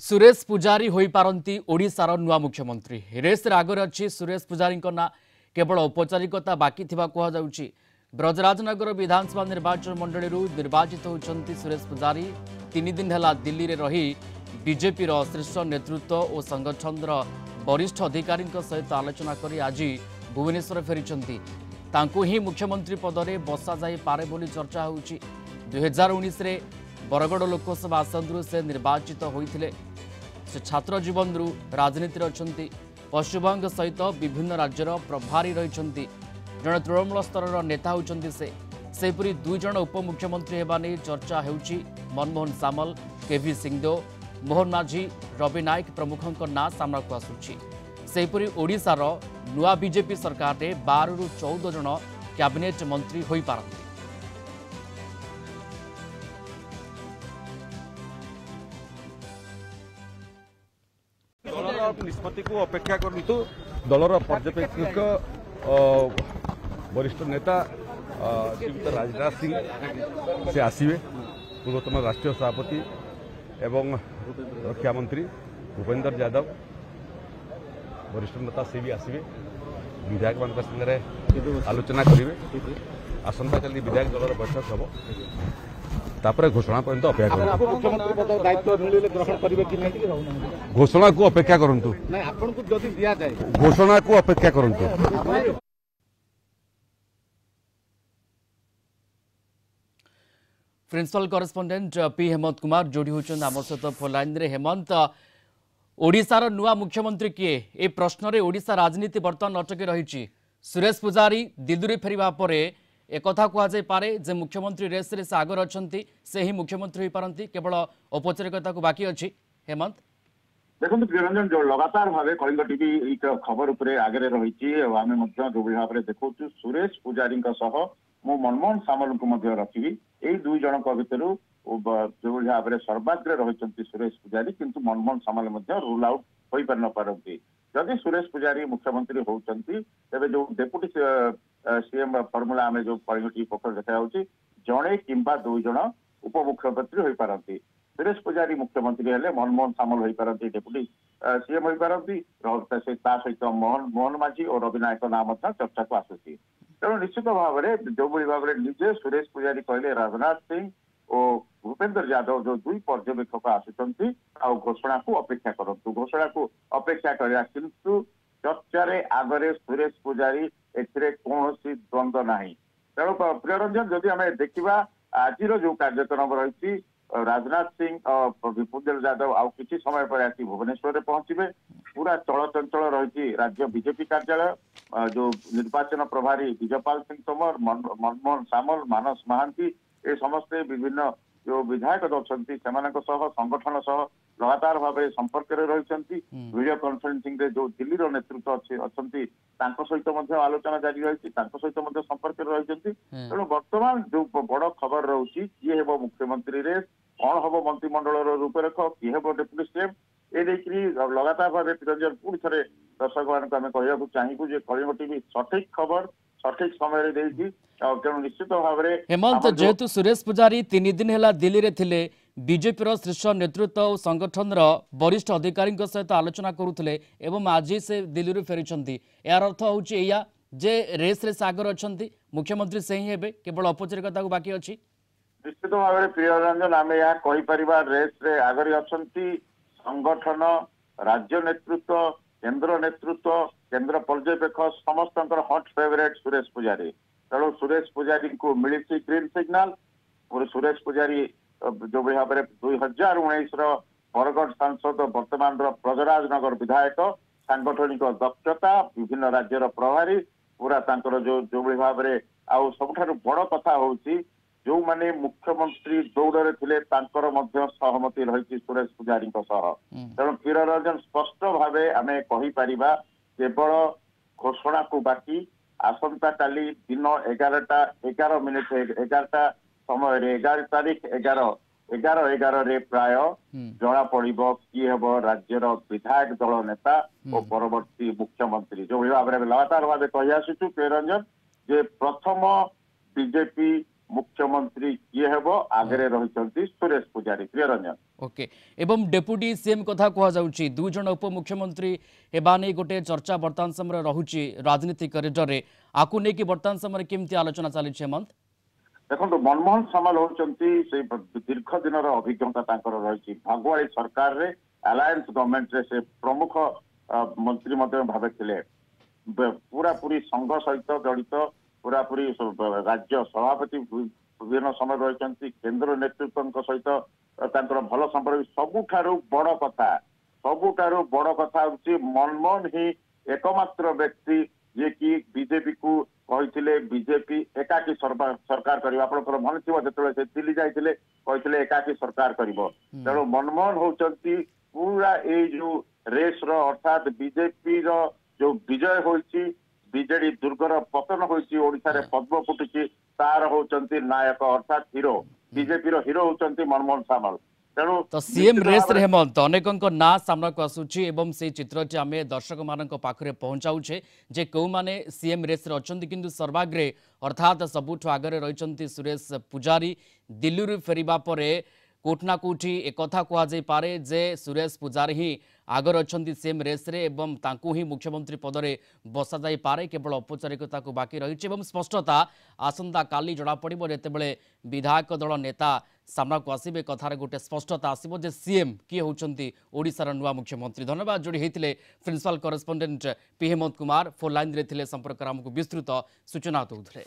सुरेश पुजारी होई पारंती ओडिशार नुआ मुख्यमंत्री रेस आगे अच्छी सुरेश पुजारी ना केवल औपचारिकता बाकी थिबा कहा जाउछि। ब्रजराजनगर विधानसभा निर्वाचन मंडली निर्वाचित होती सुरेश पुजारी 3 दिन है दिल्ली में रही बीजेपी शीर्ष नेतृत्व और संगठन वरिष्ठ अधिकारी सहित आलोचना कर आज भुवनेश्वर फेरी ही मुख्यमंत्री पद में बसा जाई पारे बोली चर्चा होउछि। 2019 रे बरगड़ लोकसभा आसन से निर्वाचित होते से छात्र जीवन राजनीति अच्छी पश्चिमबंग सहित विभिन्न राज्यर प्रभारी रही जड़े तृणमूल स्तर नेता होती सेपरी 2 जन उपमुख्यमंत्री होगा नहीं चर्चा होउछि। मनमोहन सामल, केवी सिंहदेव, मोहन माझी, रवि नायक प्रमुखों ना सामना को आसुछि। सेपरी ओडिशार नुआ बीजेपी सरकार में 12 ରୁ 14 जन कैबिनेट मंत्री होई पारंती। निष्पत्ति को अपेक्षा करतु दलर पर्यवेक्षक वरिष्ठ नेता श्रीयुक्त राजनाथ सिंह से आसवे, पूर्वतन राष्ट्रीय सभापति एवं रक्षा मंत्री भूपेंद्र यादव वरिष्ठ नेता से भी आसवे, विधायक मान संगे आलोचना करेंगे। आसंता काली विधायक दलर बैठक हम तापर घोषणा पर्यंत अपेक्षा घोषणा को अपेक्षा करंतु घोषणा को अपेक्षा करंतु। Principal correspondent P Hemant Kumar जोड़ी होचन आम सहित फोन लाइन रे। हेमंत, ओडिशार नुआ मुख्यमंत्री किए ए प्रश्न रे ओडिशा राजनीति बर्तमान अटकी रही। सुरेश पुजारी दिल्ली फेरिबा परे एक कहुई पारे जे मुख्यमंत्री रेस रे से आगर अच्छी से ही मुख्यमंत्री हो पारती, केवल औपचारिकता को बाकी अच्छी। हेमंत देखो प्रियरंजन जो लगातार भाव कलिंग टीवी खबर उपर आगे रही आम जो भाव में देखु सुरेश पुजारी मु मनमोहन सामल को रखी यही 2 जन भितर जो भाव में सर्वाग्रे रही सुरेश पुजारी, किंतु मनमोहन सामल रूल आउट हो पार न पारती। जदि सुरेश पुजारी मुख्यमंत्री होती तेज जो डेपुटी सीएम फर्मुला आम जो कलिंग टीवी पक्ष देखा जड़े कि 2 जन उपमुख्यमंत्री हो पारती। सुरेश पुजारी मुख्यमंत्री हेले मनमोहन सामल हो पारती, डेपुटी सीएम हो पारती, सहित मोहन माझी और रवि नायक नाम चर्चा को आसूसी। तेणु निश्चित भाव में जो भाव में निजे सुरेश पुजारी कहले राजनाथ सिंह और भूपेंद्र यादव जो 2 पर्यवेक्षक आसुचंती घोषणा को अपेक्षा करंतु, घोषणा को अपेक्षा करा, किंतु चर्चा आगरे सुरेश पुजारी एथिरे कौनसी द्वंद्व नाही। तेणु प्रियरंजन जदि आम देखा आज जो कार्यक्रम रही राजनाथ सिंह और भूपेंद्र यादव आउ किसी समय पर आसी भुवनेश्वर पहुंचे। पूरा चलचंचल रही राज्य बीजेपी कार्यालय, जो निर्वाचन प्रभारी विजयपाल सिंह तोमर, मनमोहन सामल, मानस महांती ए समस्ते विभिन्न जो विधायक अच्छा संगठन सह लगातार भाव संपर्क रही। वीडियो कॉन्फ्रेंसिंग रे जो दिल्ली नेतृत्व अच्छा सहित आलोचना जारी रही, सहित संपर्क रही। तेणु बर्तमान जो बड़ खबर रोचे किए हे मुख्यमंत्री रे कौन हम मंत्रिमंडल रूपरेख किए हे डेप्यूटी सीएम ए लगातार भाव निरंजन पुणी थे दर्शक मान कहूँ चाहूँ कलिंग टीवी सठिक खबर सठिक समय तेणु निश्चित भाव में हेमंत, जेहेतु सुरेश पुजारी 3 दिन है दिल्ली रे थिले, बीजेपी शीर्ष नेतृत्व और संगठन वरिष्ठ अधिकारी सहित आलोचना करुले एवं आज से दिल्ली फेरी, यार अर्थ हूँ जे रेस रे आगर अच्छा मुख्यमंत्री से ही हेबे, केवल औपचारिकता को बाकी अच्छी। निश्चित भाव में प्रियरंजन आम यह कहीपर रेस रे आगरी अच्छा संगठन, राज्य नेतृत्व, केंद्र नेतृत्व, केंद्र पर्यवेक्षक समस्त हट फेवरेट सुरेश पुजारी। तेणु सुरेश पुजारी को मिली ग्रीन सिग्नाल। सुरेश पुजारी जो भाव में 2019 बरगढ़ सांसद वर्तमान ब्रजराजनगर विधायक, सांगठनिक दक्षता, विभिन्न राज्यर प्रभारी, पूरा जो भाव में आउ सबुठ बड़ कथा हूँ जो माने मुख्यमंत्री दौड़ थे सहमति रही सुरेश पुजारी। तेणु प्रियरंजन स्पष्ट भाव आम कहीपर केवल घोषणा को बाकी आसंता काली दिन 11:11 मिनिट 11टा समय 11 तारीख 11 रे प्राय जना पड़ किए हम राज्यर विधायक दल नेता और परवर्ती मुख्यमंत्री। जो भाव में लगातार भाव कही आसुचु प्रियरंजन जे प्रथम बीजेपी मुख्यमंत्री किए हेब आगे रही सुरेश पुजारी। प्रियरंजन ओके एवं डेप्यूटी सीएम कथा कह जाउची दु जण उपमुख्यमंत्री हेबा नै गोटे चर्चा वर्तमान समय रहुची राजनीतिक करिडर रे आकु नै कि वर्तमान समय केमती आलोचना चली हेमंत देखो मनमोहन सामल होती दीर्घ दिन अभिज्ञता रही भागुआली सरकार रे अलायंस गवर्नमेंट रे से प्रमुख मंत्री भावे थे पूरा पूरी संघ सहित जड़ित पूरा पूरी राज्य सभापति विभिन्न समय रही केंद्र नेतृत्व सहित भल संपर्क सबुठारु बड़ कथा हूँ मनमोहन ही एकमात्र व्यक्ति जे कि बीजेपी को कहते बीजेपी एकाकी सरकार कर मन थी जो दिल्ली जाते एकाकी सरकार कर तेणु मनमोहन होती पूरा ये जो रेस अर्थात बीजेपी जो विजय होती बीजेडी दुर्गर पतन होती पद्म फुटुची तार होती नायक अर्थात हिरो बीजेपी हिरो होती मनमोहन सामल। तेणु तो सीएम रेस रे हेमंत अनेकों ना सामना को आसुची एवं से चित्रटी आम दर्शक मान पाखे पहुंचाऊे जे कौ माने सीएम रेस रे अछंती किंतु सर्वाग्रे अर्थात सबुठ आगे रही सुरेश पुजारी दिल्ली फेरिबा परे कोठना कोठी एक कथा कह पारे जे सुरेश पुजारी ही आगर अच्छा सीएम रेस रे एवं तांकू ही मुख्यमंत्री पदरे बसा जाई पारे केवल औपचारिकता को बाकी रही एवं स्पष्टता आसंता काली जना पड़िबो जेतेबेले विधायक दल नेता सामना को आसीबे कथार गोटे स्पष्टता आसीबो जे सीएम किए होचंती ओडिसार नुआ मुख्यमंत्री। धन्यवाद जोड़ी हेतिले principal correspondent P Hemant Kumar phone line रे थिले संपर्क हमकु विस्तृत सूचना दउथले।